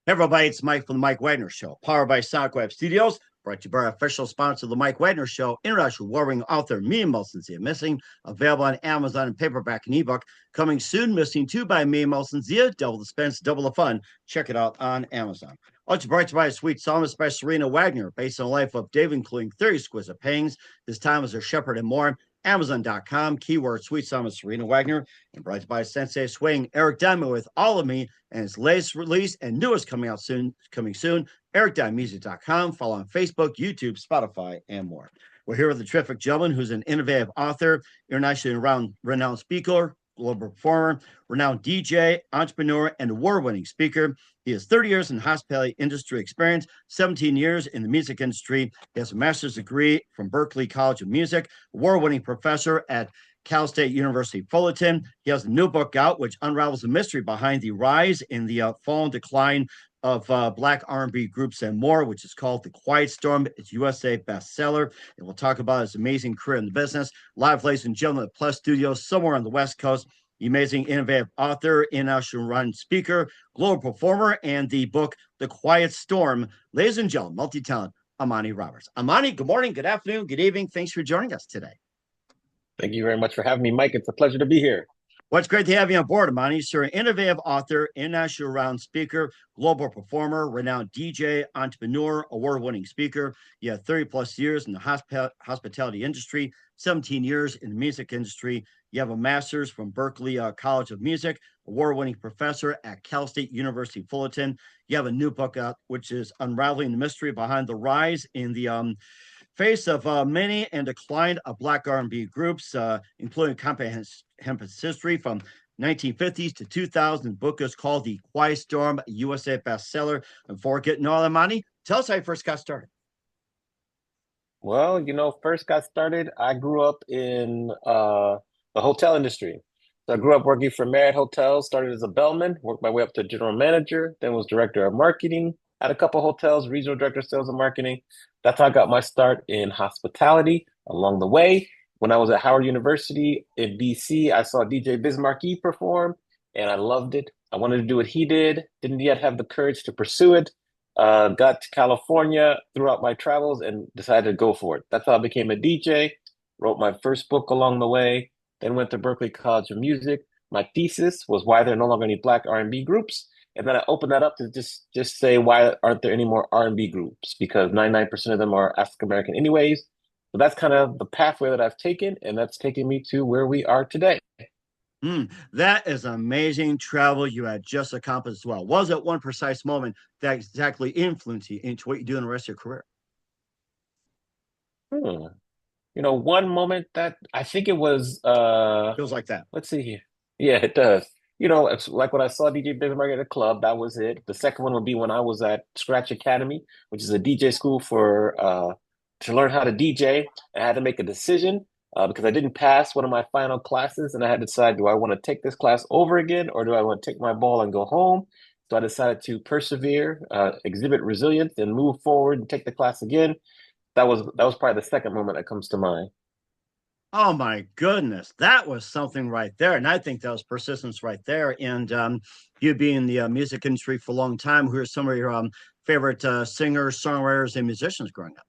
Hey everybody, it's Mike from the Mike Wagner Show, powered by SoundCloud Studios, brought to you by our official sponsor of the Mike Wagner Show, international warring author Me and Zia Missing, available on Amazon in paperback and ebook. Coming soon, Missing 2 by Me and Zia, double the expense, double the fun. Check it out on Amazon. Also brought to you by a sweet psalmist by Serena Wagner, based on the life of David, including 30 exquisite paintings, his time as a shepherd and more. Amazon.com, keyword Sweet Psalmist Serena Wagner, and brought to you by Sensei Swing, Eric Diamond with All of Me, and his latest release and newest coming soon, ericdiamondmusic.com. Follow on Facebook, YouTube, Spotify, and more. We're here with a terrific gentleman who's an innovative author, internationally renowned speaker, global performer, renowned DJ, entrepreneur, and award-winning speaker. He has 30 years in hospitality industry experience, 17 years in the music industry. He has a master's degree from Berklee College of Music, award-winning professor at Cal State University Fullerton. He has a new book out, which unravels the mystery behind the rise in the fall and decline of Black R&B groups and more, which is called The Quiet Storm. It's USA bestseller. And we'll talk about his amazing career in the business. Live, ladies and gentlemen, at Plus Studios, somewhere on the West Coast. The amazing, innovative author, international run speaker, global performer, and the book The Quiet Storm. Ladies and gentlemen, multi-talent, Amani Roberts. Amani, good morning, good afternoon, good evening. Thanks for joining us today. Thank you very much for having me, Mike. It's a pleasure to be here. Well, it's great to have you on board, Amani. You're an innovative author, international round speaker, global performer, renowned DJ, entrepreneur, award-winning speaker. You have 30 plus years in the hospitality industry, 17 years in the music industry. You have a master's from Berklee College of Music, award-winning professor at Cal State University Fullerton. You have a new book out, which is unraveling the mystery behind the rise in the face of many and decline of Black R&B groups, including comprehensive history from 1950s to 2000. The book is called The Quiet Storm, USA bestseller. And before getting all the money, tell us how you first got started. Well, first got started, I grew up in the hotel industry. So I grew up working for Marriott Hotels, started as a bellman, worked my way up to general manager, then was director of marketing at a couple hotels, regional director of sales and marketing. That's how I got my start in hospitality. Along the way, when I was at Howard University in DC, I saw DJ Biz Markie perform, and I loved it. I wanted to do what he did, didn't yet have the courage to pursue it. Got to California throughout my travels and decided to go for it. That's how I became a DJ, wrote my first book along the way, then went to Berklee College of Music. My thesis was why there are no longer any Black R&B groups. And then I opened that up to just say, why aren't there any more R&B groups? Because 99% of them are African-American anyways. So that's kind of the pathway that I've taken, and that's taken me to where we are today. That is amazing travel you had just accomplished as well. Was it one precise moment that exactly influenced you into what you do in the rest of your career? One moment that I think it was Feels like that. let's see here. Yeah, it does. It's like when I saw DJ Bismarck at a club, that was it. The second one would be when I was at Scratch Academy, which is a DJ school for to learn how to DJ. I had to make a decision because I didn't pass one of my final classes, and I had to decide, do I want to take this class over again, or do I want to take my ball and go home? So I decided to persevere, exhibit resilience, and move forward and take the class again. That was probably the second moment that comes to mind. Oh my goodness, that was something right there, and I think that was persistence right there. And you being in the music industry for a long time, who are some of your favorite singers, songwriters, and musicians growing up?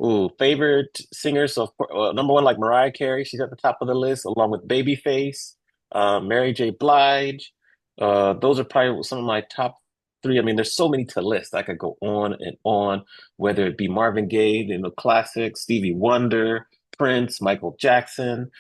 Ooh, favorite singers. So number one, like Mariah Carey, she's at the top of the list, along with Babyface, Mary J. Blige. Those are probably some of my top three. I mean, there's so many to list. I could go on and on, whether it be Marvin Gaye, the classics, Stevie Wonder, Prince, Michael Jackson,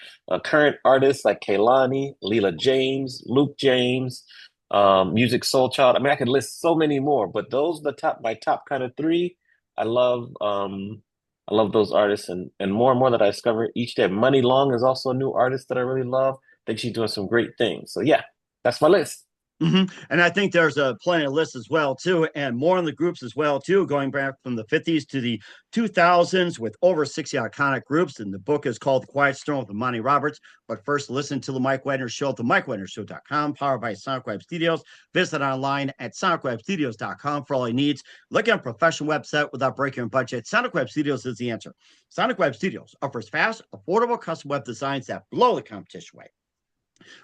current artists like Kehlani, Leela James, Luke James, Music Soul Child. I mean, I could list so many more, but those are my top kind of three. I love I love those artists, and more that I discover each day. Money Long is also a new artist that I really love. I think she's doing some great things. So yeah, that's my list. And I think there's a plenty of lists as well too, and more in the groups as well too, going back from the 50s to the 2000s with over 60 iconic groups. And the book is called The Quiet Storm with Amani Roberts. But first, listen to the Mike Wagner Show at the MikeWagnerShow.com, powered by SoundCloud Studios. Visit online at SoundCloudStudios.com for all your needs. Look at a professional website without breaking your budget. SoundCloud Studios is the answer. SoundCloud Studios offers fast, affordable custom web designs that blow the competition away.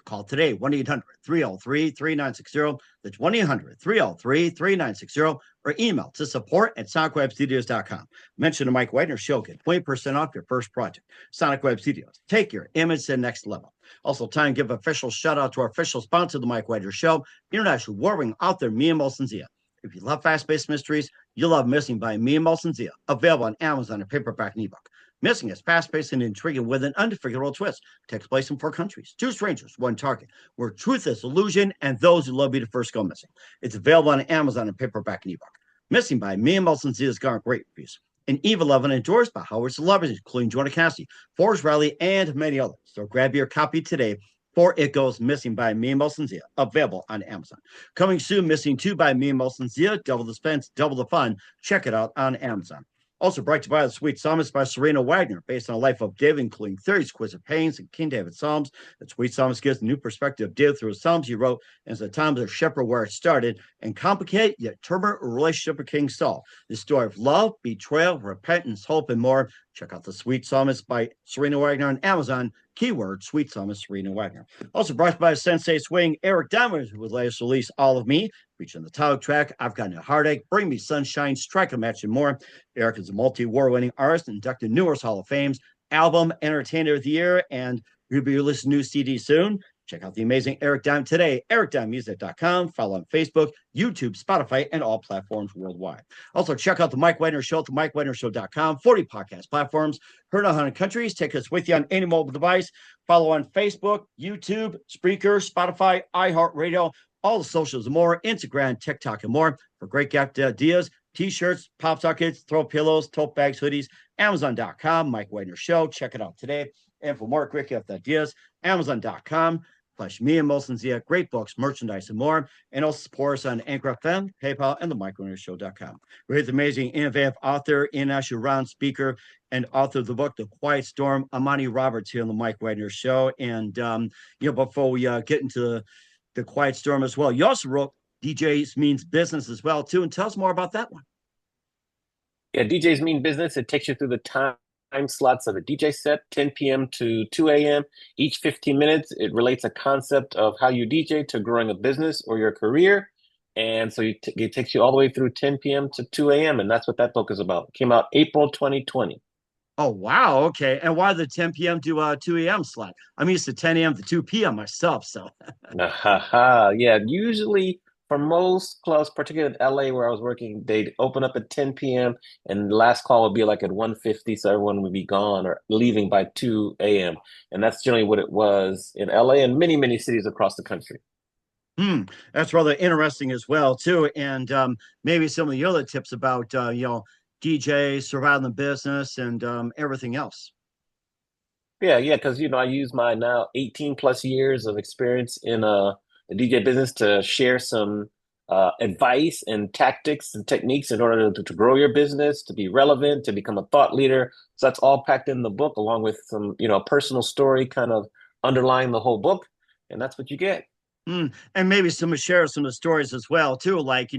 Call today, 1-800-303-3960. That's 1-800-303-3960, or email to support@sonicwebstudios.com. Mention the Mike Wagner Show. Get 20% off your first project. Sonic Web Studios. Take your image to the next level. Also, time to give official shout out to our official sponsor, the Mike Wagner Show, international warring author Mia Molson-Zia. If you love fast-paced mysteries, you'll love Missing by Mia Molson-Zia, available on Amazon in paperback and ebook. Missing is fast-paced and intriguing with an unforgettable twist. Takes place in 4 countries, 2 strangers, 1 target, where truth is illusion and those who love you to first go missing. It's available on Amazon in paperback and ebook. Missing by Mia Molson-Zia has garnered great reviews. And Eve 11 endorsed by Howard celebrities, including Jonah Cassidy, Forrest Riley, and many others. So grab your copy today, for it goes Missing by Mia Molson-Zia, available on Amazon. Coming soon, Missing 2 by Mia Molson-Zia, double the suspense, double the fun. Check it out on Amazon. Also brought to you by The Sweet Psalmist by Serena Wagner, based on the life of David, including 30 exquisite paintings and King David Psalms. The Sweet Psalmist gives a new perspective of David through his Psalms he wrote as the times of shepherd where it started, and complicated yet turbulent relationship with King Saul. The story of love, betrayal, repentance, hope, and more. Check out The Sweet Psalmist by Serena Wagner on Amazon. Keyword Sweet Psalmist Serena Wagner. Also brought to you by Sensei Swing, Eric Diamond, who would latest release All of Me, featuring the title track, I've Gotten a Heartache, Bring Me Sunshine, Strike a Match, and more. Eric is a multi-award winning artist, inducted numerous Hall of Fames, album Entertainer of the Year, and he'll be releasing a new CD soon. Check out the amazing Eric Diamond today, ericdiamondmusic.com. Follow on Facebook, YouTube, Spotify, and all platforms worldwide. Also, check out the Mike Wagner Show at themikewagnershow.com. 40 podcast platforms, heard in 100 countries. Take us with you on any mobile device. Follow on Facebook, YouTube, Spreaker, Spotify, iHeartRadio, all the socials and more, Instagram, TikTok, and more for great gift ideas. T-shirts, pop sockets, throw pillows, tote bags, hoodies, Amazon.com, Mike Wagner Show. Check it out today. And for more great gift ideas, Amazon.com. Mia Molson-Zia, great books, merchandise, and more. And also support us on Anchor FM, PayPal, and the MikeWagnerShow.com. We're the amazing, innovative author, international round speaker, and author of the book, The Quiet Storm, Amani Roberts, here on the Mike Wagner Show. And, before we get into the Quiet Storm as well, you also wrote DJs Means Business as well, too. And tell us more about that one. Yeah, DJs Mean Business. It takes you through the time slots of a DJ set, 10 p.m. to 2 a.m. Each 15 minutes, it relates a concept of how you DJ to growing a business or your career. And so it takes you all the way through 10 p.m. to 2 a.m. And that's what that book is about. It came out April 2020. Oh, wow. Okay. And why the 10 p.m. to 2 a.m. slot? I'm used to 10 a.m. to 2 p.m. myself. So, Yeah, usually for most clubs, particularly in LA where I was working, they'd open up at 10 p.m. and the last call would be like at 1:50, so everyone would be gone or leaving by 2 a.m. And that's generally what it was in LA and many, many cities across the country. That's rather interesting as well, too. And maybe some of the other tips about, DJ, surviving the business, and everything else. Yeah, because I use my now 18 plus years of experience in the DJ business to share some advice and tactics and techniques in order to grow your business, to be relevant, to become a thought leader. So that's all packed in the book, along with some, personal story kind of underlying the whole book, and that's what you get. And maybe share some of the stories as well, too. Like,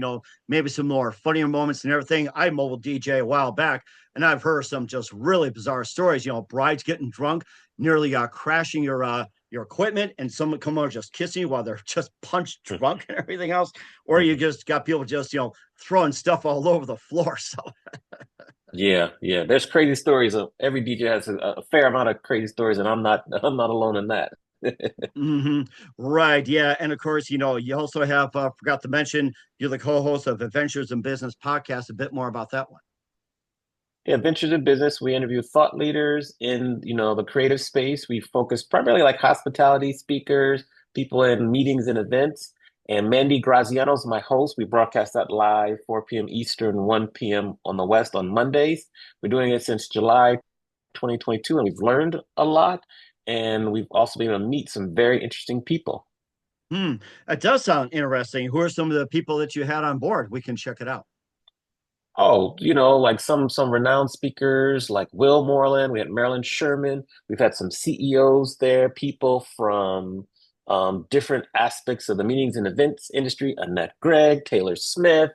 maybe some more funnier moments and everything. I mobile DJ a while back, and I've heard some just really bizarre stories. Brides getting drunk, nearly crashing your equipment, and someone come over just kissing you while they're just punch drunk and everything else. Or you just got people just, throwing stuff all over the floor. So Yeah. There's crazy stories. Every DJ has a fair amount of crazy stories, and I'm not alone in that. Right. Yeah. And of course, you also have, forgot to mention, you're the co-host of Adventures in Business podcast. A bit more about that one. Yeah, Ventures in Business, we interview thought leaders in, the creative space. We focus primarily like hospitality speakers, people in meetings and events. And Mandy Graziano is my host. We broadcast that live 4 p.m. Eastern, 1 p.m. on the West on Mondays. We're doing it since July 2022, and we've learned a lot. And we've also been able to meet some very interesting people. It does sound interesting. Who are some of the people that you had on board? We can check it out. Oh, like some renowned speakers like Will Moreland. We had Marilyn Sherman. We've had some CEOs there, people from different aspects of the meetings and events industry, Annette Gregg, Taylor Smith.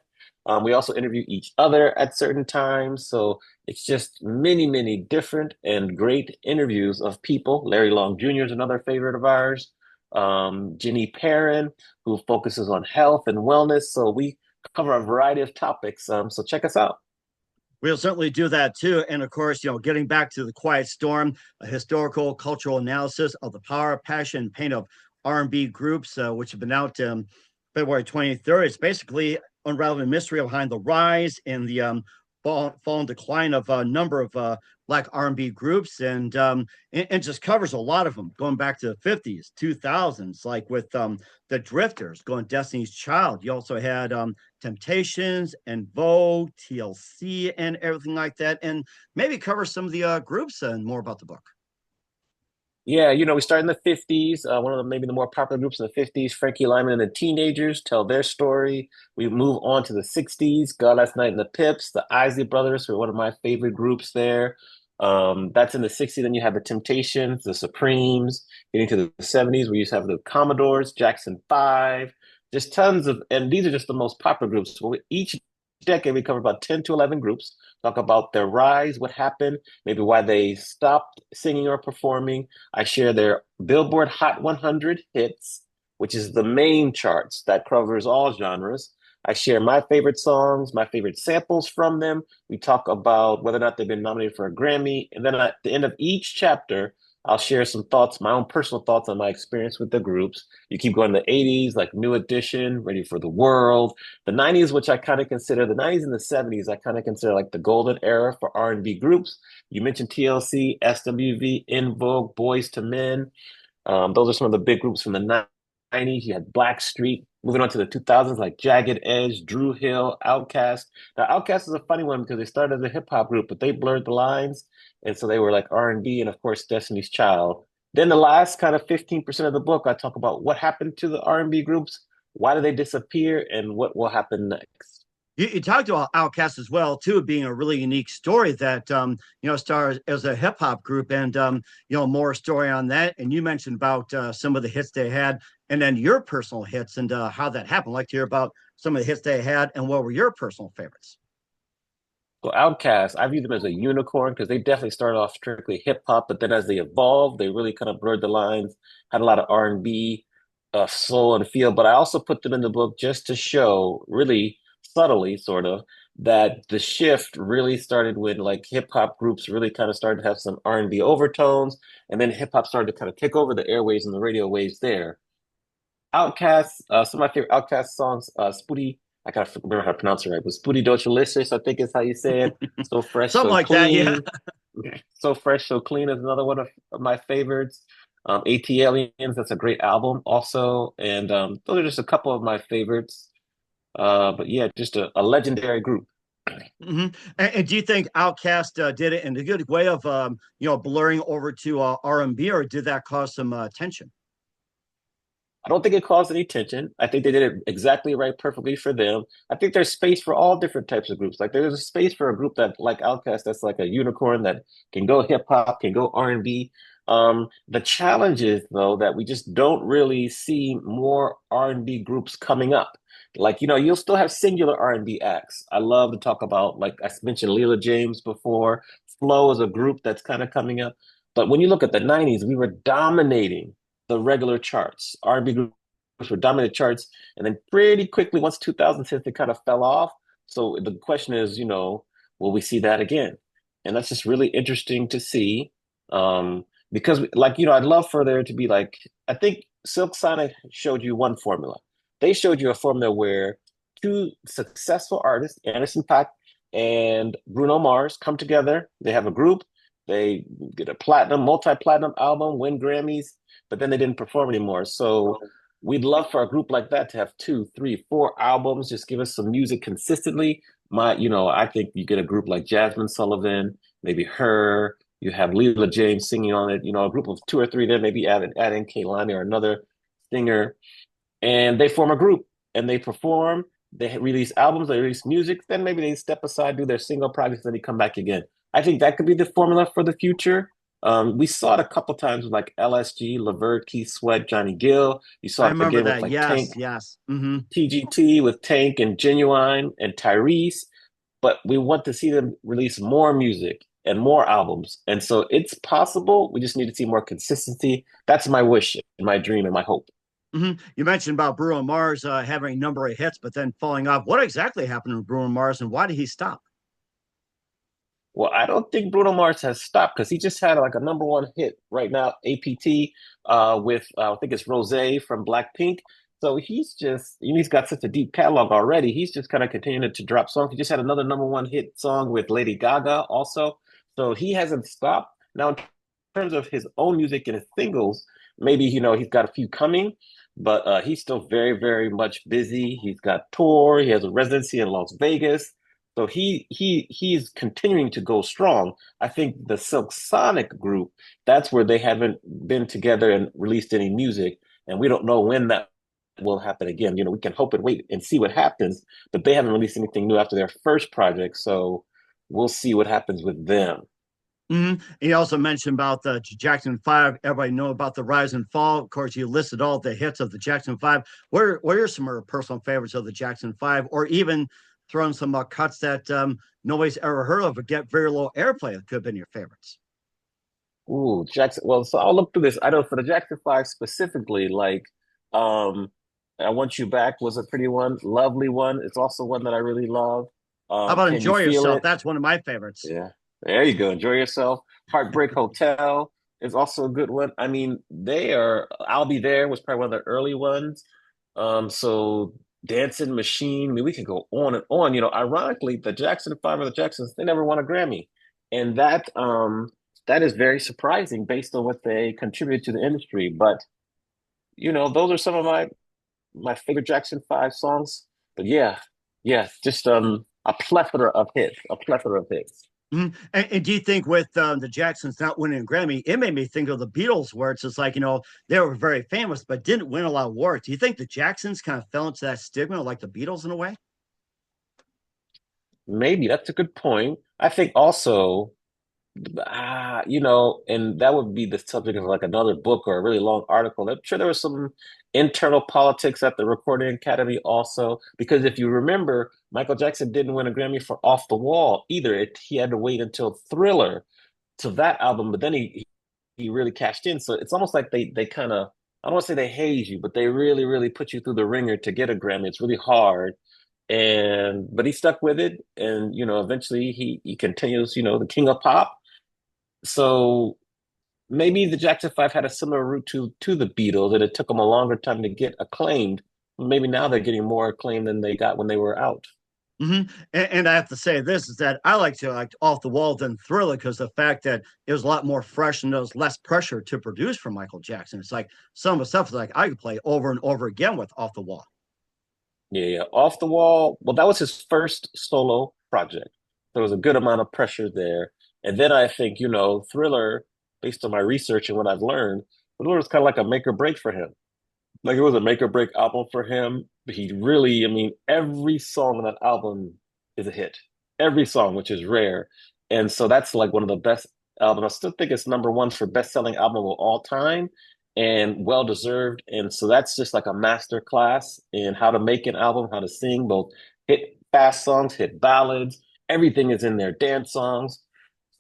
We also interview each other at certain times. So it's just many, many different and great interviews of people. Larry Long Jr. is another favorite of ours. Jenny Perrin, who focuses on health and wellness. So we cover a variety of topics. So check us out. We'll certainly do that too. And of course, getting back to the Quiet Storm, a historical cultural analysis of the power, passion, and pain of R&B groups, which have been out February 23rd. It's basically unraveling mystery behind the rise and the fall and decline of a number of black R&B groups, and just covers a lot of them going back to the 50s, 2000s, like with the Drifters, going Destiny's Child. You also had Temptations and Vogue, TLC, and everything like that, and maybe cover some of the groups and more about the book. Yeah, we started in the 50s. One of the maybe the more popular groups in the 50s, Frankie Lyman and the Teenagers tell their story. We move on to the 60s, God Last Night and the Pips, the Isley Brothers, who are one of my favorite groups there. That's in the 60s. Then you have the Temptations, the Supremes, getting to the 70s, where you have the Commodores, Jackson 5, just tons of, and these are just the most popular groups. So each decade, we cover about 10 to 11 groups, talk about their rise, what happened, maybe why they stopped singing or performing. I share their Billboard Hot 100 hits, which is the main charts that covers all genres. I share my favorite songs, my favorite samples from them. We talk about whether or not they've been nominated for a Grammy. And then at the end of each chapter, I'll share some thoughts, my own personal thoughts on my experience with the groups. You keep going to the 80s, like New Edition, Ready for the World. The 90s, which I kind of consider, the 90s and the 70s, I kind of consider like the golden era for R&B groups. You mentioned TLC, SWV, In Vogue, Boys to Men. Those are some of the big groups from the 90s. You had Blackstreet. Moving on to the 2000s, like Jagged Edge, Drew Hill, Outkast. Now, Outkast is a funny one because they started as a hip hop group, but they blurred the lines, and so they were like R&B, and of course, Destiny's Child. Then the last kind of 15% of the book, I talk about what happened to the R&B groups, why did they disappear, and what will happen next. You talked about Outkast as well, too, being a really unique story that started as a hip hop group, and more story on that. And you mentioned about some of the hits they had, and then your personal hits and how that happened. I'd like to hear about some of the hits they had and what were your personal favorites. So Outkast, I view them as a unicorn because they definitely started off strictly hip hop, but then as they evolved, they really kind of blurred the lines, had a lot of R&B, soul and feel. But I also put them in the book just to show, really subtly, sort of, that the shift really started when like hip hop groups really kind of started to have some R&B overtones, and then hip hop started to kind of take over the airwaves and the radio waves there. Outkast, some of my favorite Outkast songs, Spooty, I gotta remember how to pronounce it right, but Spooty Dolcialicious, I think is how you say it. So fresh, Something so like that, yeah. clean. So fresh, so clean is another one of my favorites. AT Aliens, that's a great album also. And those are just a couple of my favorites. But yeah, just a legendary group. Hmm. And do you think Outkast did it in a good way of blurring over to R&B, or did that cause some tension? I don't think it caused any tension. I think they did it exactly right, perfectly for them. I think there's space for all different types of groups. Like there's a space for a group that like Outkast that's like a unicorn that can go hip hop, can go R&B. The challenge is though that we just don't really see more R&B groups coming up. Like, you'll still have singular R&B acts. I love to talk about, like I mentioned Leela James before. Flo is a group that's kind of coming up. But when you look at the 90s, we were dominating the regular charts. R&B groups were dominant charts, and then pretty quickly, once 2000 hit, they kind of fell off. So the question is, will we see that again? And that's just really interesting to see, because, like, I'd love for there to be like, I think Silk Sonic showed you one formula. They showed you a formula where two successful artists, Anderson .Paak and Bruno Mars, come together. They have a group. They get a platinum, multi-platinum album, win Grammys, but then they didn't perform anymore. So we'd love for a group like that to have 2, 3, 4 albums, just give us some music consistently. I think you get a group like Jasmine Sullivan, maybe her, you have Leela James singing on it, a group of 2 or 3 there, maybe add in Kehlani or another singer, and they form a group and they perform, they release albums, they release music, then maybe they step aside, do their single projects, then they come back again. I think that could be the formula for the future. We saw it a couple times with like LSG, Levert, Keith Sweat, Johnny Gill. You I saw it remember again with that. like Yes, Tank, yes. Hmm. TGT with Tank and Genuine and Tyrese. But we want to see them release more music and more albums. And so it's possible. We just need to see more consistency. That's my wish, and my dream, and my hope. You mentioned about Bruno Mars having a number of hits, but then falling off. What exactly happened to Bruno Mars, and why did he stop? Well, I don't think Bruno Mars has stopped because he just had like a number one hit right now, APT, with I think it's Rose from Blackpink. So he's got such a deep catalog already. He's just kind of continuing to drop songs. He just had another number one hit song with Lady Gaga also. So he hasn't stopped. Now, in terms of his own music and his singles, maybe, he's got a few coming, but he's still very, very much busy. He's got tour. He has a residency in Las Vegas. So he's continuing to go strong. I think the Silk Sonic group, that's where they haven't been together and released any music, and we don't know when that will happen again. We can hope and wait and see what happens, but they haven't released anything new after their first project, so we'll see what happens with them. He also mentioned about the Jackson Five. Everybody know about the rise and fall. Of course, you listed all the hits of the Jackson Five. What are some of your personal favorites of the Jackson Five, or even throwing some cuts that nobody's ever heard of but get very low airplay that could have been your favorites? Ooh, Jackson. Well, so I'll look through this. I know for the Jackson Five specifically, like um I Want You Back was a pretty one, lovely one. It's also one that I really love. How about Can You Enjoy Feel Yourself? It? That's one of my favorites. Yeah. There you go. Enjoy yourself. Heartbreak Hotel is also a good one. I mean, I'll Be There was probably one of the early ones. So Dancing Machine, I mean, we could go on and on. Ironically, the Jackson Five or the Jacksons, they never won a Grammy. And that is very surprising based on what they contribute to the industry. But, those are some of my favorite Jackson Five songs. But yeah, yeah, just a plethora of hits, a plethora of hits. And do you think with the Jacksons not winning a Grammy, it made me think of the Beatles, where it's just like, they were very famous, but didn't win a lot of awards. Do you think the Jacksons kind of fell into that stigma like the Beatles in a way? Maybe that's a good point. I think also, and that would be the subject of like another book or a really long article. I'm sure there was some internal politics at the Recording Academy also, because if you remember, Michael Jackson didn't win a Grammy for Off the Wall either. He had to wait until Thriller to that album, but then he really cashed in. So it's almost like they kind of, I don't want to say they haze you, but they really, really put you through the ringer to get a Grammy. It's really hard. But he stuck with it, and eventually he continues, the king of pop. So maybe the Jackson Five had a similar route to the Beatles, and it took them a longer time to get acclaimed. Maybe now they're getting more acclaim than they got when they were out. And I have to say this is that I like Off the Wall than Thriller because the fact that it was a lot more fresh and there was less pressure to produce for Michael Jackson. It's like some of the stuff is like I could play over and over again with Off the Wall. Yeah, yeah. Off the Wall. Well, that was his first solo project. There was a good amount of pressure there. And then I think, Thriller, based on my research and what I've learned, Thriller was kind of like a make or break for him. Like it was a make or break album for him. He really, I mean, every song on that album is a hit. Every song, which is rare. And so that's like one of the best albums. I still think it's number one for best-selling album of all time and well deserved. And so that's just like a master class in how to make an album, how to sing, both hit fast songs, hit ballads, everything is in there, dance songs.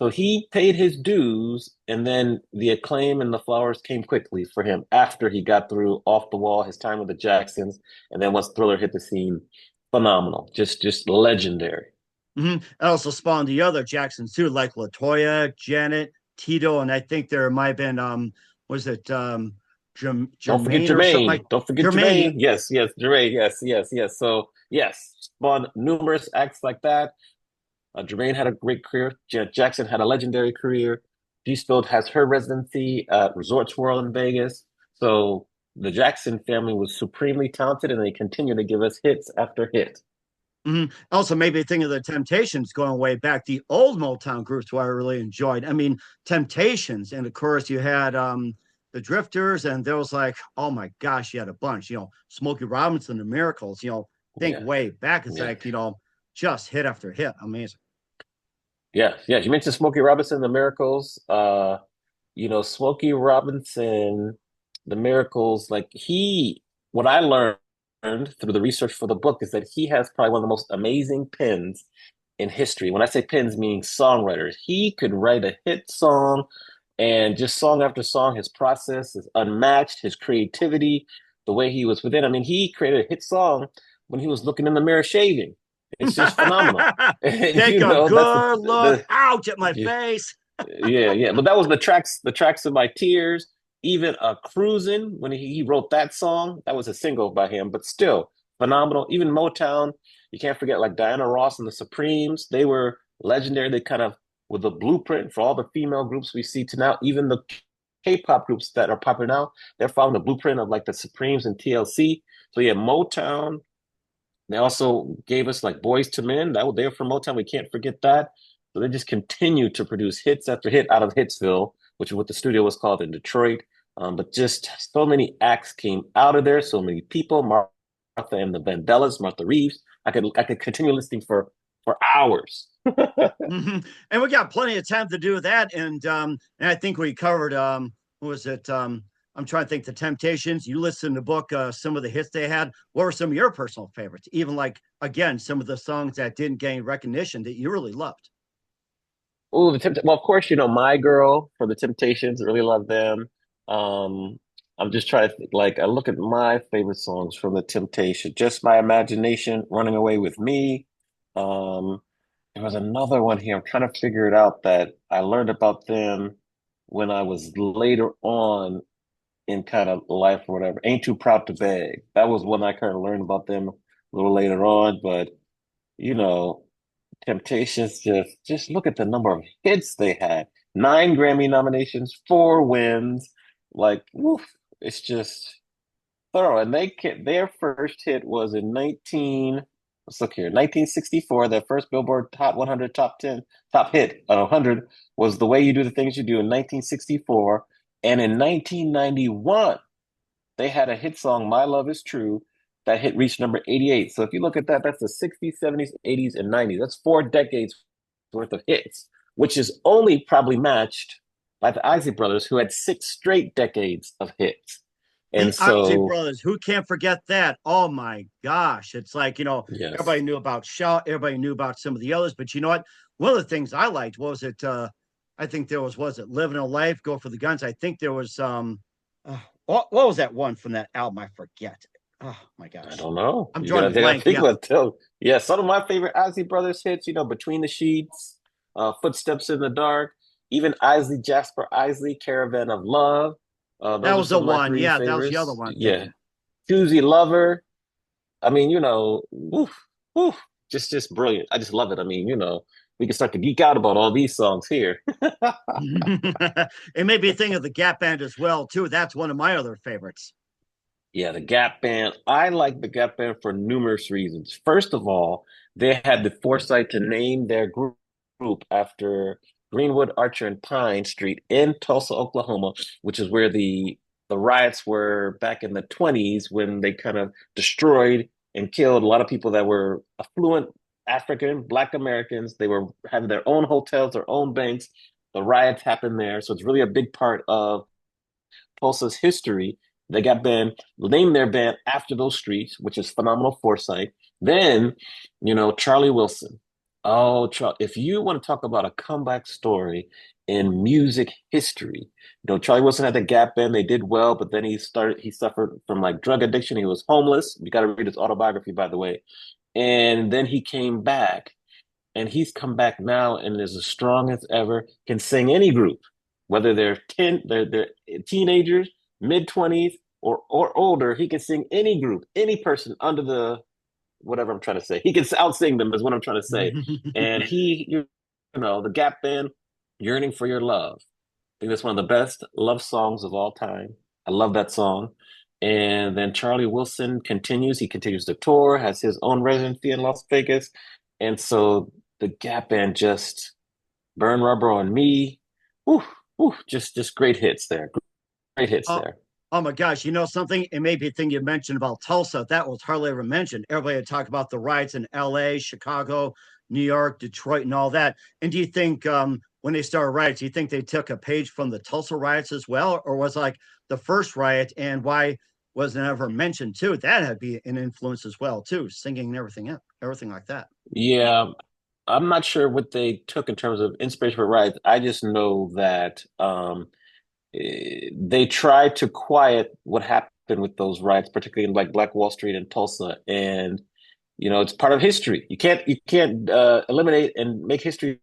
So he paid his dues, and then the acclaim and the flowers came quickly for him after he got through Off the Wall, his time with the Jacksons, and then once Thriller hit the scene, phenomenal, just legendary. I also spawned the other Jacksons too, like Latoya, Janet, Tito, and I think there might have been was it Don't forget Jermaine or something like Jermaine. Don't forget Jermaine. Jermaine. Yes, yes, Jermaine. Yes, yes, yes. So yes, spawned numerous acts like that. Jermaine had a great career. Janet Jackson had a legendary career. G Spilled has her residency at Resorts World in Vegas. So the Jackson family was supremely talented, and they continue to give us hits after hit. Also, maybe think of the Temptations going way back, the old Motown groups who I really enjoyed. I mean, Temptations, and of course you had the Drifters, and there was like, oh my gosh, you had a bunch. Smokey Robinson, the Miracles. Think Yeah, way back. It's yeah, like just hit after hit. Amazing. yeah, yeah. You mentioned Smokey Robinson, The Miracles. Smokey Robinson, The Miracles. What I learned through the research for the book is that he has probably one of the most amazing pens in history. When I say pens, meaning songwriters, he could write a hit song and just song after song. His process is unmatched. His creativity, the way he was within. I mean, he created a hit song when he was looking in the mirror shaving. It's just phenomenal. Take a That's good look. the Ouch at my yeah, face. yeah. But that was the tracks of my tears. Even cruising when he wrote that song, that was a single by him, but still phenomenal. Even Motown, you can't forget like Diana Ross and the Supremes. They were legendary. They kind of were the blueprint for all the female groups we see to now. Even the K-pop groups that are popular now, they're following the blueprint of like the Supremes and TLC. So yeah, Motown. They also gave us like Boys to Men. That was there for Motown. We can't forget that. So they just continue to produce hits after hit out of Hitsville, which is what the studio was called in Detroit. But just so many acts came out of there. So many people. Martha and the Vandellas, Martha Reeves. I could continue listening for hours. And we got plenty of time to do that. And I think we covered what was it? I'm trying to think the Temptations. You listened to book some of the hits they had. What were some of your personal favorites? Even like again, some of the songs that didn't gain recognition that you really loved. Oh, well, of course, My Girl for the Temptations. Really love them. Um, I'm just trying to think, like I look at my favorite songs from the Temptation. Just My Imagination, Running Away with Me. Um, there was another one here. I'm trying to figure it out that I learned about them when I was later on in kind of life or whatever. Ain't Too Proud to Beg. That was when I kind of learned about them a little later on. But you know, Temptations just look at the number of hits they had. 9 Grammy nominations, 4 wins. Like, woof, it's just thorough. And their first hit was in 1964. Their first Billboard Hot 100 top 10 top hit 100 was The Way You Do the Things You Do in 1964. And in 1991, they had a hit song, My Love Is True, that hit reached number 88. So if you look at that, that's the 60s, 70s, 80s, and 90s. That's 4 decades worth of hits, which is only probably matched by the Isley Brothers, who had 6 straight decades of hits. The And Isley so, Brothers, who can't forget that? Oh my gosh. It's like, everybody yes. knew about Shout, everybody knew about some of the others, but you know what? One of the things I liked was I think there was it Living a Life, Go for the Guns. I think there was what was that one from that album? I forget. Oh my I gosh. don't know. I'm You drawing gotta a take a blank. think Yeah. about it. Yeah, some of my favorite Isley Brothers hits, Between the Sheets, Footsteps in the Dark, even Isley Jasper Isley, Caravan of Love. That Those are was the some of my one. three Yeah, that was the other favorites. one I'm Yeah. thinking. Choosy Lover. I mean, woof, woof, just brilliant. I just love it. I mean, we can start to geek out about all these songs here. It made me think of the Gap Band as well, too. That's one of my other favorites. Yeah, the Gap Band. I like the Gap Band for numerous reasons. First of all, they had the foresight to name their group after Greenwood, Archer, and Pine Street in Tulsa, Oklahoma, which is where the riots were back in the 20s when they kind of destroyed and killed a lot of people that were affluent African, Black Americans. They were having their own hotels, their own banks. The riots happened there. So it's really a big part of Tulsa's history. They got band, named their band after those streets, which is phenomenal foresight. Then, Charlie Wilson. Oh, if you want to talk about a comeback story in music history, Charlie Wilson had the Gap Band. They did well, but then he suffered from like drug addiction. He was homeless. You got to read his autobiography, by the way. And then he came back and he's come back now and is as strong as ever, can sing any group, whether they're teenagers, mid-20s, or older. He can sing any group, any person under the whatever I'm trying to say. He can outsing them is what I'm trying to say. And the Gap Band, Yearning for Your Love. I think that's one of the best love songs of all time. I love that song. And then Charlie Wilson continues. He continues to tour, has his own residency in Las Vegas. And so the Gap Band just Burn Rubber on Me. Whew, whew, just great hits there. Great hits Oh, there. oh my gosh, you know something? It may be a thing you mentioned about Tulsa. That was hardly ever mentioned. Everybody would talk about the riots in LA, Chicago, New York, Detroit, and all that. And do you think when they started riots, do you think they took a page from the Tulsa riots as well? Or was like the first riot and why wasn't ever mentioned too? That had to be an influence as well, too, singing and everything like that. Yeah. I'm not sure what they took in terms of inspiration for rights. I just know that they tried to quiet what happened with those riots, particularly in like Black Wall Street and Tulsa, and it's part of history. You can't eliminate and make history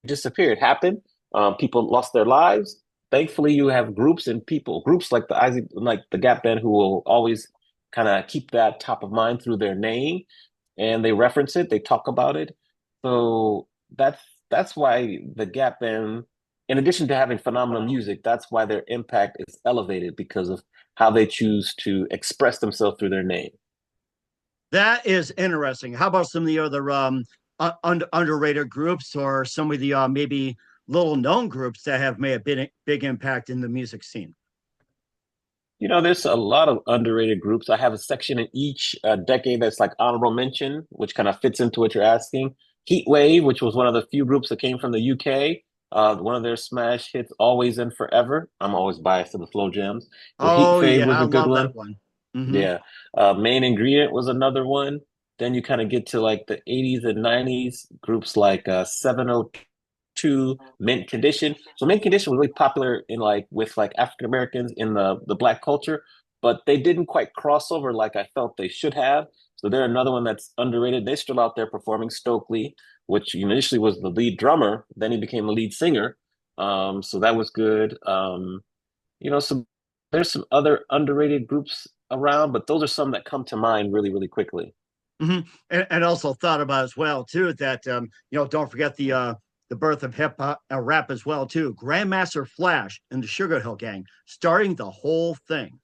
disappear. It happened. People lost their lives. Thankfully, you have groups like the Gap Band, who will always kind of keep that top of mind through their name, and they reference it, they talk about it. So that's that's why the Gap Band, in addition to having phenomenal music, that's why their impact is elevated because of how they choose to express themselves through their name. That is interesting. How about some of the other underrated groups or some of the maybe little known groups that have made a big impact in the music scene? There's a lot of underrated groups. I have a section in each decade that's like honorable mention, which kind of fits into what you're asking. Heat Wave, which was one of the few groups that came from the UK. One of their smash hits, Always and Forever. I'm always biased to the slow jams. So Heat Oh Wave yeah, was I a good love one. that one. Hmm. Yeah. Main Ingredient was another one. Then you kind of get to like the 80s and 90s groups like 702, Mint Condition. So Mint Condition was really popular in like with like African Americans in the black culture, but they didn't quite cross over like I felt they should have. So they're another one that's underrated. They're still out there performing. Stokely, which initially was the lead drummer, then he became the lead singer. So that was good. So there's some other underrated groups around, but those are some that come to mind really, really quickly. Hmm. And also thought about as well too that don't forget the birth of hip hop rap as well too. Grandmaster Flash and the Sugar Hill Gang starting the whole thing.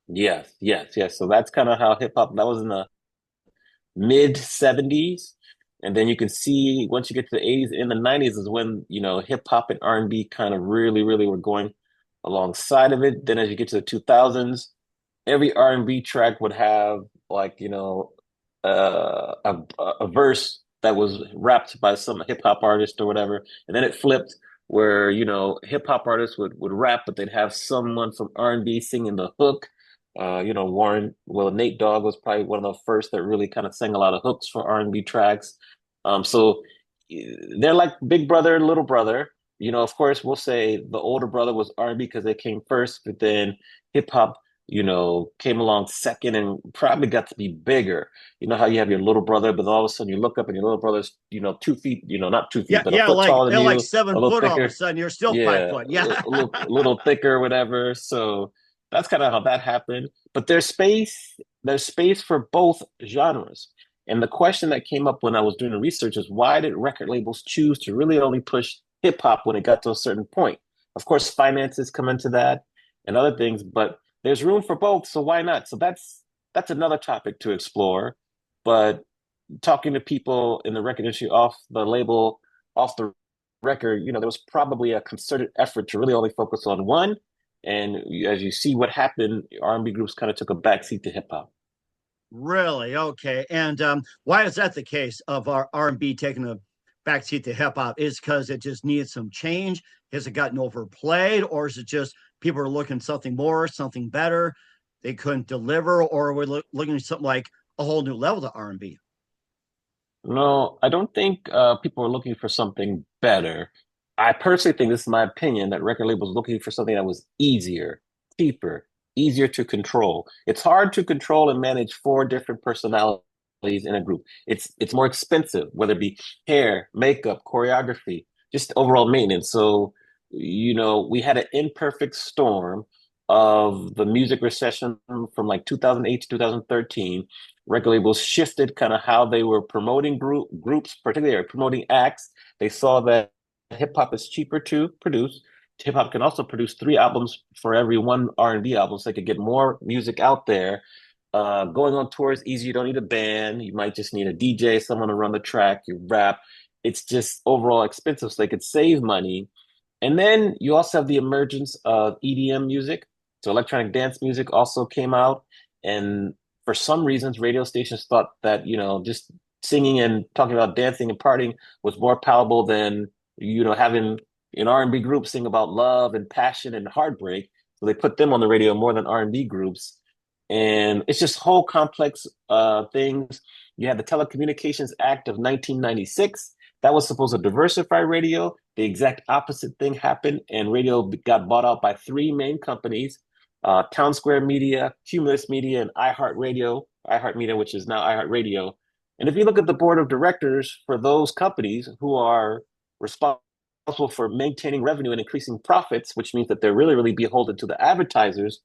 Yes, yes, yes. So that's kind of how hip hop, that was in the mid 70s. And then you can see once you get to the 80s and the 90s is when, hip hop and R&B kind of really, really were going alongside of it. Then as you get to the 2000s, every R&B track would have like, a verse that was rapped by some hip hop artist or whatever. And then it flipped where, hip hop artists would rap, but they'd have someone from R&B singing the hook. Nate Dogg was probably one of the first that really kind of sang a lot of hooks for R&B tracks. So they're like big brother, little brother. Of course, we'll say the older brother was R&B because they came first, but then hip hop, came along second and probably got to be bigger. You know how you have your little brother, but all of a sudden you look up and your little brother's, 2 feet, not 2 feet, Yeah, but a yeah, foot like taller than they're like you, a seven little foot all of a thicker. sudden. You're still five Yeah, foot. Yeah. a little thicker, whatever. So that's kind of how that happened. But there's space for both genres. And the question that came up when I was doing the research is why did record labels choose to really only push hip hop when it got to a certain point? Of course, finances come into that and other things, but there's room for both, so why not? So that's another topic to explore. But talking to people in the record industry off the record, there was probably a concerted effort to really only focus on one. And as you see what happened, R&B groups kind of took a backseat to hip hop. Really? Okay. And why is that the case of our R&B taking a backseat to hip hop? Is because it just needs some change? Has it gotten overplayed, or is it just people are looking something more, something better? They couldn't deliver, or we're looking at something like a whole new level to R&B. No, I don't think people are looking for something better. I personally think, this is my opinion, that record labels looking for something that was easier, cheaper, easier to control. It's hard to control and manage four different personalities in a group. It's more expensive, whether it be hair, makeup, choreography, just overall maintenance. So, we had an imperfect storm of the music recession from like 2008 to 2013. Record labels shifted kind of how they were promoting groups, particularly promoting acts. They saw that hip hop is cheaper to produce. Hip hop can also produce 3 albums for every one R&B album, so they could get more music out there. Going on tour is easy. You don't need a band. You might just need a DJ, someone to run the track, you rap. It's just overall expensive, so they could save money. And then you also have the emergence of EDM music. So electronic dance music also came out. And for some reasons, radio stations thought that, just singing and talking about dancing and partying was more palatable than, having an R&B group sing about love and passion and heartbreak. So they put them on the radio more than R&B groups. And it's just whole complex things. You had the Telecommunications Act of 1996 that was supposed to diversify radio. The exact opposite thing happened, and radio got bought out by three main companies: Town Square Media, Cumulus Media, and iHeartMedia, which is now iHeartRadio. And if you look at the board of directors for those companies who are responsible for maintaining revenue and increasing profits, which means that they're really, really beholden to the advertisers,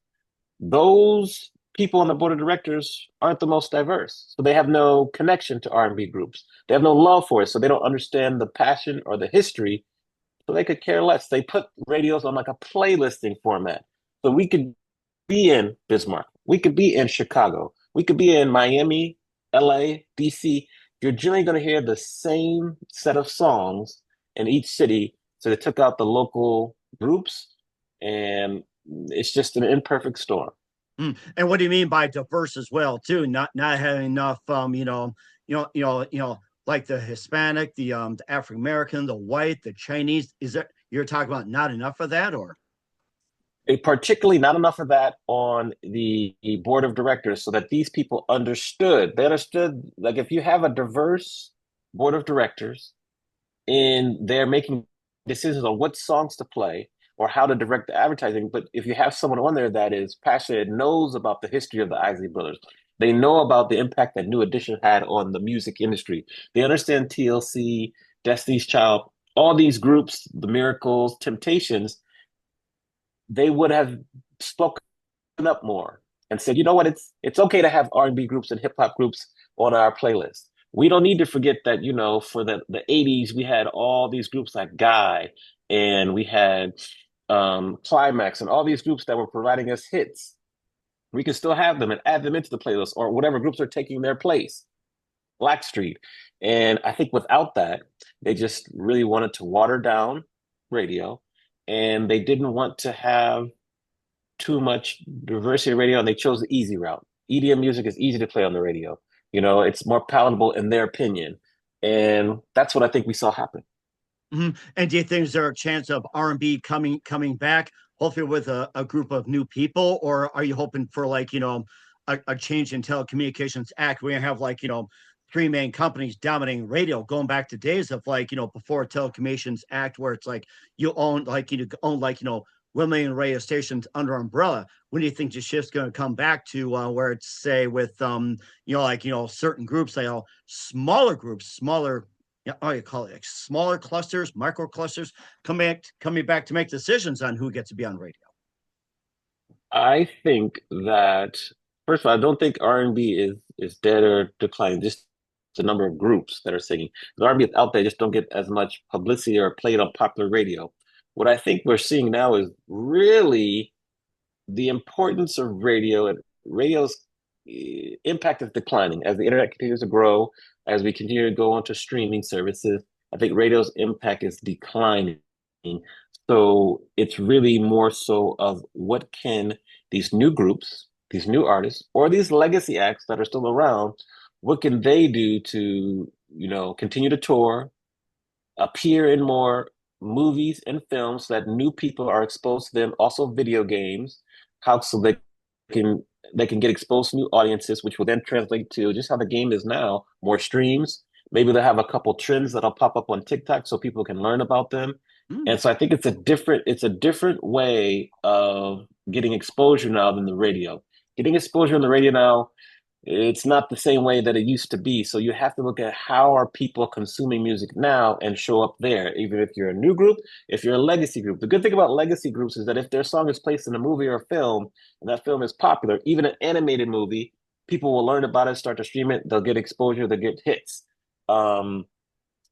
those people on the board of directors aren't the most diverse. So they have no connection to R&B groups. They have no love for it. So they don't understand the passion or the history. So they could care less. They put radios on like a playlisting format. So we could be in Bismarck. We could be in Chicago. We could be in Miami, LA, DC. You're generally going to hear the same set of songs in each city. So they took out the local groups, and it's just an imperfect storm. And what do you mean by diverse as well, too? Not having enough, like the Hispanic, the African American, the white, the Chinese. Is there you're talking about not enough of that, or? Particularly not enough of that on the board of directors so that these people understood. They understood, like, if you have a diverse board of directors and they're making decisions on what songs to play or how to direct the advertising, but if you have someone on there that is passionate, knows about the history of the Isley Brothers, they know about the impact that New Edition had on the music industry. They understand TLC, Destiny's Child, all these groups, The Miracles, Temptations. They would have spoken up more and said, you know what, it's okay to have R&B groups and hip hop groups on our playlist. We don't need to forget that, for the 80s, we had all these groups like Guy, and we had Climax, and all these groups that were providing us hits. We can still have them and add them into the playlist, or whatever groups are taking their place. Blackstreet. And I think without that, they just really wanted to water down radio, and they didn't want to have too much diversity in radio, and they chose the easy route. EDM music is easy to play on the radio. It's more palatable in their opinion. And that's what I think we saw happen. And do you think there's a chance of R&B coming back, hopefully with a group of new people, or are you hoping for like a change in Telecommunications Act where you have like three main companies dominating radio, going back to days of like before Telecommunications Act where it's like you own like 1 million radio stations under umbrella. When do you think the shift's going to come back to where it's say with certain groups, like smaller groups, smaller, oh, you call it like smaller clusters, micro clusters, coming back to make decisions on who gets to be on radio? I think that, first of all, I don't think R&B is dead or declining. Just the number of groups that are singing. The R&B is out there, just don't get as much publicity or played on popular radio. What I think we're seeing now is really the importance of radio, and radio's impact is declining as the internet continues to grow, as we continue to go onto streaming services. I think radio's impact is declining. So it's really more so of what can these new groups, these new artists, or these legacy acts that are still around, what can they do to, continue to tour, appear in more movies and films so that new people are exposed to them, also video games, how so can they can get exposed to new audiences, which will then translate to just how the game is now, more streams. Maybe they'll have a couple trends that'll pop up on TikTok so people can learn about them. Mm. And so I think it's a different way of getting exposure now than the radio. Getting exposure on the radio now, it's not the same way that it used to be. So you have to look at how are people consuming music now and show up there, even if you're a new group, if you're a legacy group. The good thing about legacy groups is that if their song is placed in a movie or a film and that film is popular, even an animated movie, people will learn about it, start to stream it, they'll get exposure, they'll get hits. Um,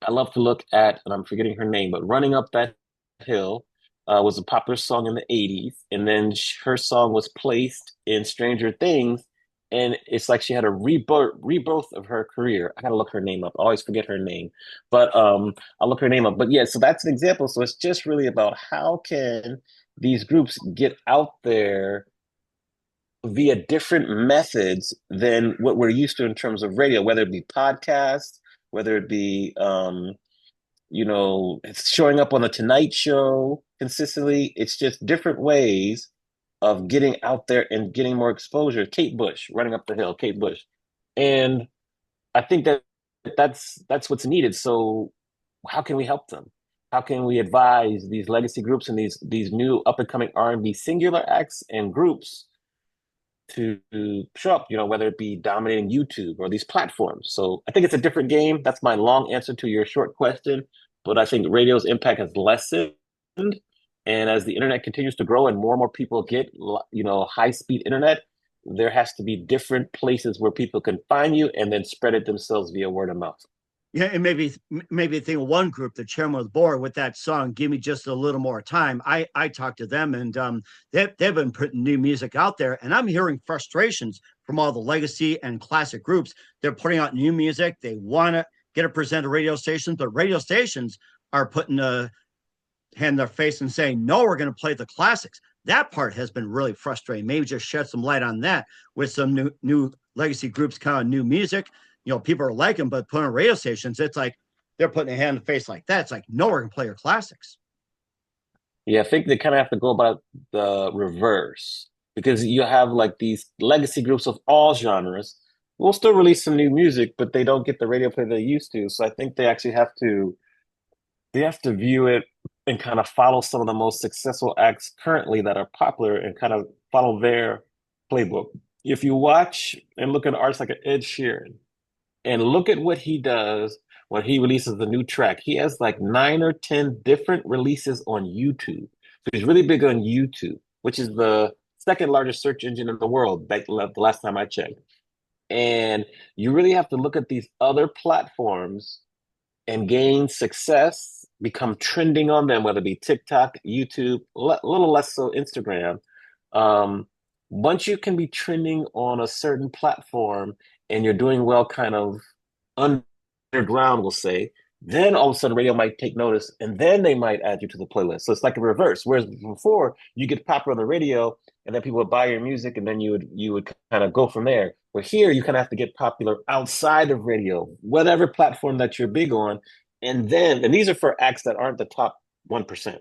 I love to look at, and I'm forgetting her name, but Running Up That Hill was a popular song in the 80s. And then her song was placed in Stranger Things. And it's like she had a rebirth of her career. I gotta look her name up. I always forget her name, but I'll look her name up. But yeah, so that's an example. So it's just really about how can these groups get out there via different methods than what we're used to in terms of radio, whether it be podcasts, whether it be it's showing up on the Tonight Show consistently. It's just different ways of getting out there and getting more exposure. Kate Bush, running up the hill, Kate Bush. And I think that that's what's needed. So how can we help them? How can we advise these legacy groups and these new up and coming R&B singular acts and groups to show up, whether it be dominating YouTube or these platforms. So I think it's a different game. That's my long answer to your short question. But I think radio's impact has lessened. And as the internet continues to grow and more people get, high speed internet, there has to be different places where people can find you and then spread it themselves via word of mouth. Yeah, and maybe think of one group, the chairman of the board, with that song "Give Me Just a Little More Time." I talked to them, and they've been putting new music out there, and I'm hearing frustrations from all the legacy and classic groups. They're putting out new music. They want to get it presented to radio stations, but radio stations are putting a hand in their face and saying, "No, we're going to play the classics." That part has been really frustrating. Maybe just shed some light on that with some new legacy groups, kind of new music. People are liking, but putting on radio stations, it's like they're putting a hand in the face like that. It's like, no, we're gonna play your classics. Yeah, I think they kind of have to go about the reverse because you have like these legacy groups of all genres. We'll still release some new music, but they don't get the radio play they used to. So I think they have to view it and kind of follow some of the most successful acts currently that are popular and kind of follow their playbook. If you watch and look at artists like Ed Sheeran and look at what he does when he releases a new track, he has like 9 or 10 different releases on YouTube. So he's really big on YouTube, which is the second largest search engine in the world, back the last time I checked. And you really have to look at these other platforms and gain success, become trending on them, whether it be TikTok, YouTube, a little less so Instagram. Um, Once you can be trending on a certain platform and you're doing well, kind of underground, we'll say, then all of a sudden radio might take notice and then they might add you to the playlist. So it's like a reverse. Whereas before you get popular on the radio and then people would buy your music and then you would kind of go from there. But here you kind of have to get popular outside of radio, whatever platform that you're big on. And these are for acts that aren't the top 1%,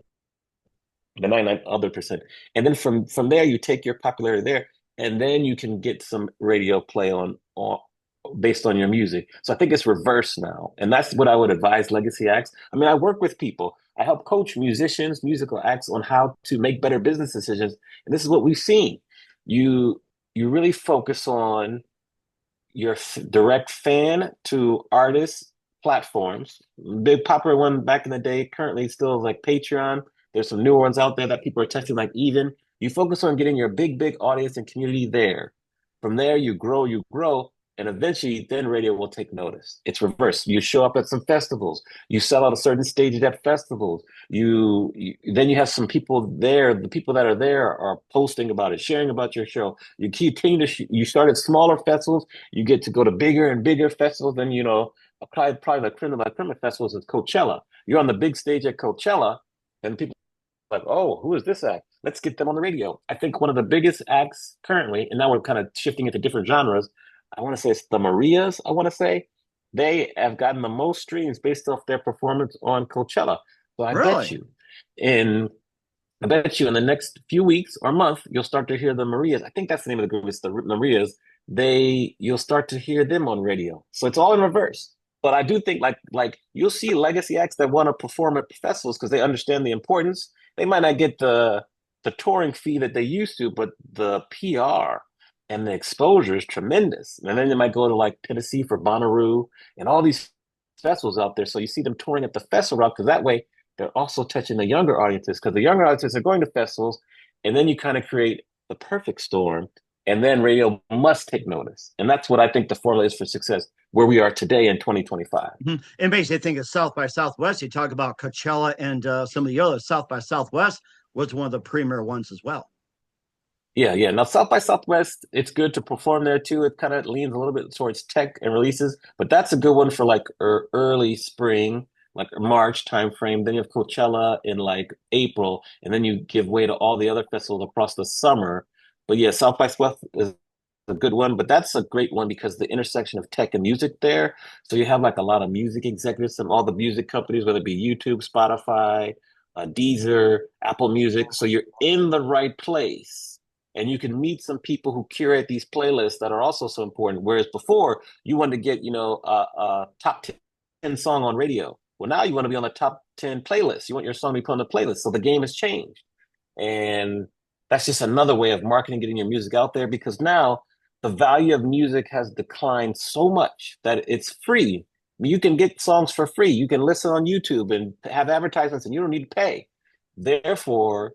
the 99 other percent. And then from there you take your popularity there and then you can get some radio play on based on your music. So I think it's reverse now. And that's what I would advise legacy acts. I mean, I work with people. I help coach musicians, musical acts on how to make better business decisions. And this is what we've seen. You really focus on your direct fan to artists platforms. Big popular one back in the day, currently still like Patreon. There's some newer ones out there that people are testing, like Even. You focus on getting your big audience and community there. From there, you grow, and eventually then radio will take notice. It's reverse. You show up at some festivals, you sell out a certain stage at festivals. Then you have some people there. The people that are there are posting about it, sharing about your show. You continue you start at smaller festivals, you get to go to bigger and bigger festivals. Then probably the creme of la creme festivals is Coachella. You're on the big stage at Coachella, and people are like, oh, who is this act? Let's get them on the radio. I think one of the biggest acts currently, and now we're kind of shifting into different genres. I want to say it's the Marias. I want to say they have gotten the most streams based off their performance on Coachella. So Really? I bet you in the next few weeks or month, you'll start to hear the Marias. I think that's the name of the group. It's the Marias. You'll start to hear them on radio. So it's all in reverse. But I do think like you'll see legacy acts that want to perform at festivals because they understand the importance. They might not get the touring fee that they used to, but the PR and the exposure is tremendous. And then they might go to like Tennessee for Bonnaroo and all these festivals out there. So you see them touring at the festival route because that way they're also touching the younger audiences because the younger audiences are going to festivals, and then you kind of create the perfect storm, and then radio must take notice. And that's what I think the formula is for success where we are today in 2025. Mm-hmm. And basically, I think of South by Southwest. You talk about Coachella and some of the others. South by Southwest was one of the premier ones as well. Yeah. Now, South by Southwest, it's good to perform there too. It kind of leans a little bit towards tech and releases, but that's a good one for like early spring, like March timeframe. Then you have Coachella in like April, and then you give way to all the other festivals across the summer. But yeah, South by Southwest is a good one, but that's a great one because the intersection of tech and music there. So you have like a lot of music executives from all the music companies, whether it be YouTube, Spotify, Deezer, Apple Music. So you're in the right place and you can meet some people who curate these playlists that are also so important. Whereas before, you wanted to get, a top 10 song on radio. Well, now you want to be on the top 10 playlist. You want your song to be put on the playlist. So the game has changed. And that's just another way of marketing, getting your music out there, because now the value of music has declined so much that it's free. You can get songs for free. You can listen on YouTube and have advertisements, and you don't need to pay. Therefore,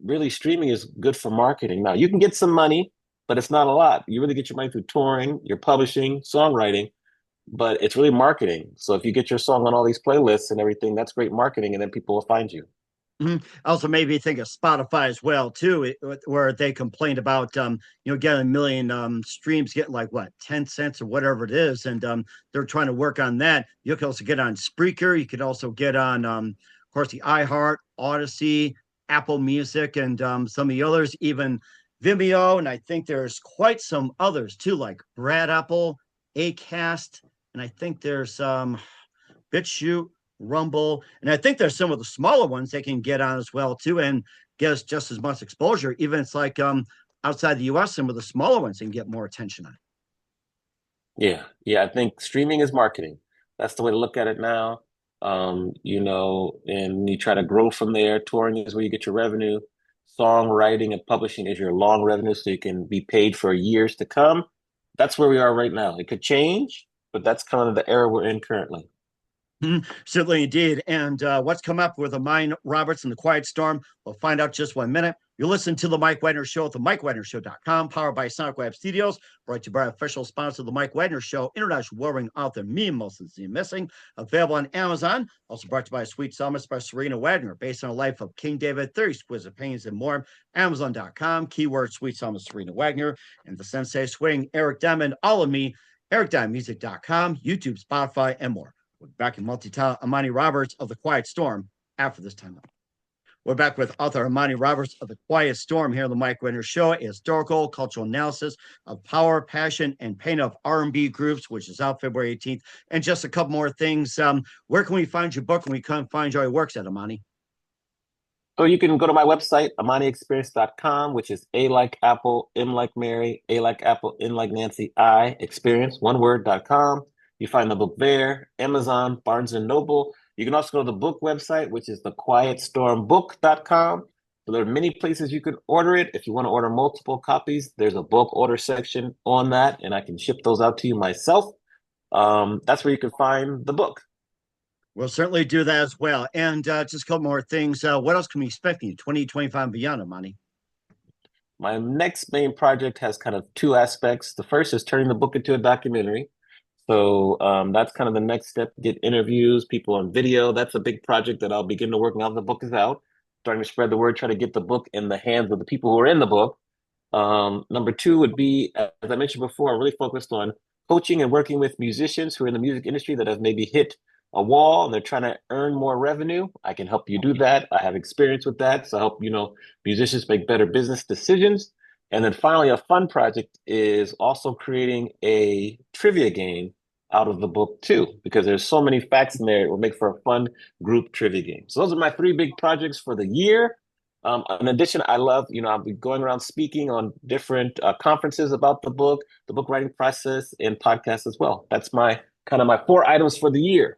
really streaming is good for marketing. Now, you can get some money, but it's not a lot. You really get your money through touring, your publishing, songwriting, but it's really marketing. So if you get your song on all these playlists and everything, that's great marketing, and then people will find you. Also made me think of Spotify as well too, where they complained about getting a million streams, getting like what 10 cents or whatever it is, and they're trying to work on that. You can also get on Spreaker. You could also get on, of course, the iHeart, Odyssey, Apple Music, and some of the others, even Vimeo, and I think there's quite some others too, like Brad Apple, Acast, and I think there's BitChute, Rumble, and I think there's some of the smaller ones they can get on as well too, and get us just as much exposure. Even it's like outside the U.S., some of the smaller ones can get more attention on. Yeah, yeah, I think streaming is marketing. That's the way to look at it now. And you try to grow from there. Touring is where you get your revenue. Songwriting and publishing is your long revenue, so you can be paid for years to come. That's where we are right now. It could change, but that's kind of the era we're in currently. Certainly indeed. And what's come up with Amani Roberts and the Quiet Storm, we'll find out just 1 minute. You'll listen to The Mike Wagner Show at themikewagnershow.com, powered by SonicWeb Studios, brought to you by official sponsor of The Mike Wagner Show, international warring author Me Sincerely Missing, available on Amazon. Also brought to you by Sweet Summits by Serena Wagner, based on a life of King David, 30 exquisite paintings and more. Amazon.com, keyword Sweet Summits Serena Wagner, and the Sensei Swing, Eric Diamond, all of me, ericdiamondmusic.com, YouTube, Spotify, and more. We're back in multi-talent Amani Roberts of The Quiet Storm after this time. We're back with author Amani Roberts of The Quiet Storm here on the Mike Wagner Show, a historical, cultural analysis of power, passion, and pain of R&B groups, which is out February 18th. And just a couple more things. Where can we find your book and we can find your works at, Amani? So you can go to my website, AmaniExperience.com, which is A like Apple, M like Mary, A like Apple, N like Nancy, I experience, one word.com. You find the book there, Amazon, Barnes and Noble. You can also go to the book website, which is thequietstormbook.com. So there are many places you can order it. If you want to order multiple copies, there's a bulk order section on that, and I can ship those out to you myself. That's where you can find the book. We'll certainly do that as well. And just a couple more things. What else can we expect in 2025 and beyond, Amani? My next main project has kind of two aspects. The first is turning the book into a documentary. So that's kind of the next step, get interviews, people on video. That's a big project that I'll begin to work on now the book is out. Starting to spread the word, try to get the book in the hands of the people who are in the book. Number two would be, as I mentioned before, I'm really focused on coaching and working with musicians who are in the music industry that have maybe hit a wall and they're trying to earn more revenue. I can help you do that. I have experience with that. So I help, musicians make better business decisions. And then finally, a fun project is also creating a trivia game out of the book too, because there's so many facts in there. It will make for a fun group trivia game. So those are my three big projects for the year. In addition, I love, I'll be going around speaking on different conferences about the book writing process, and podcasts as well. That's my 4 items for the year.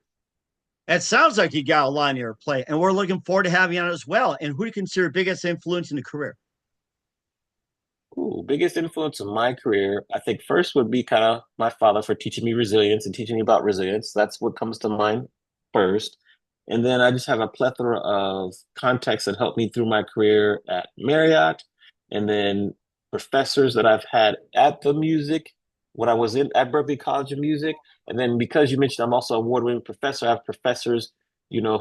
It sounds like you got a lot on your plate, and we're looking forward to having you on as well. And who do you consider biggest influence in the career? Ooh, biggest influence in my career, I think first would be kind of my father for teaching me resilience and teaching me about resilience. That's what comes to mind first. And then I just have a plethora of contacts that helped me through my career at Marriott, and then professors that I've had at the music when I was in at Berklee College of Music. And then because you mentioned I'm also an award-winning professor, I have professors,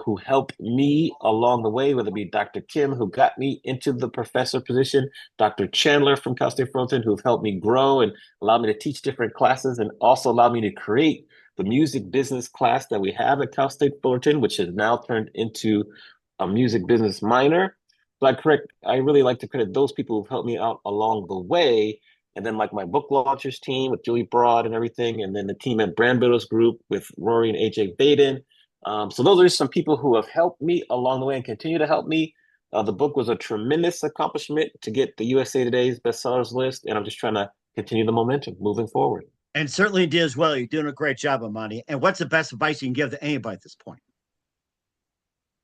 who helped me along the way, whether it be Dr. Kim, who got me into the professor position, Dr. Chandler from Cal State Fullerton, who've helped me grow and allowed me to teach different classes, and also allowed me to create the music business class that we have at Cal State Fullerton, which has now turned into a music business minor. So I really like to credit those people who've helped me out along the way. And then like my book launchers team with Julie Broad and everything, and then the team at Brand Builders Group with Rory and AJ Baden. So those are just some people who have helped me along the way and continue to help me. The book was a tremendous accomplishment to get the USA Today's bestsellers list, and I'm just trying to continue the momentum moving forward. And certainly did as well. You're doing a great job, Amani. And what's the best advice you can give to anybody at this point?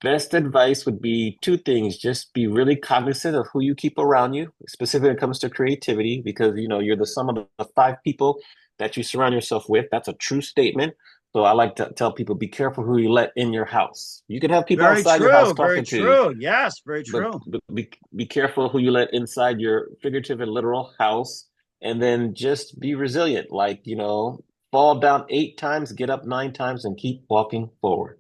Best advice would be two things. Just be really cognizant of who you keep around you, specifically when it comes to creativity, because you're the sum of the five people that you surround yourself with. That's a true statement. So I like to tell people, be careful who you let in your house. You can have people Very outside your house true. Very talking to you, true. Yes, very but, true. but be careful who you let inside your figurative and literal house. And then just be resilient. Like, fall down 8 times, get up 9 times, and keep walking forward.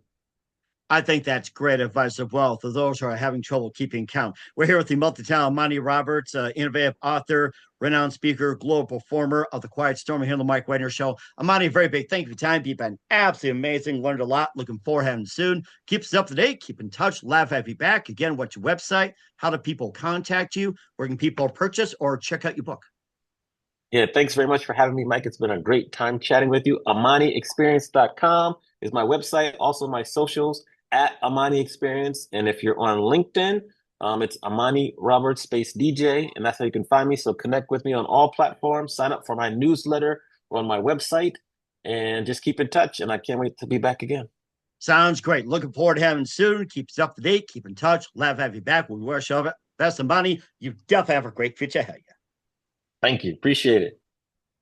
I think that's great advice as well to those who are having trouble keeping count. We're here with the multi-talented Amani Roberts, innovative author, renowned speaker, global performer of the Quiet Storm here on the Mike Wagner Show. Amani, very big thank you for your time. You've been absolutely amazing. Learned a lot. Looking forward to having you soon. Keep us up to date. Keep in touch. Laugh, have you back. Again, what's your website? How do people contact you? Where can people purchase or check out your book? Yeah, thanks very much for having me, Mike. It's been a great time chatting with you. AmaniExperience.com is my website. Also, my socials at Amani Experience. And if you're on LinkedIn, it's Amani Roberts space DJ, and that's how you can find me. So connect with me on all platforms. Sign up for my newsletter or on my website, and just keep in touch. And I can't wait to be back again. Sounds great. Looking forward to having you soon. Keep us up to date. Keep in touch. Laugh, have you back. We wish you all the best, Amani. You definitely have a great future ahead of you. Thank you. Appreciate it.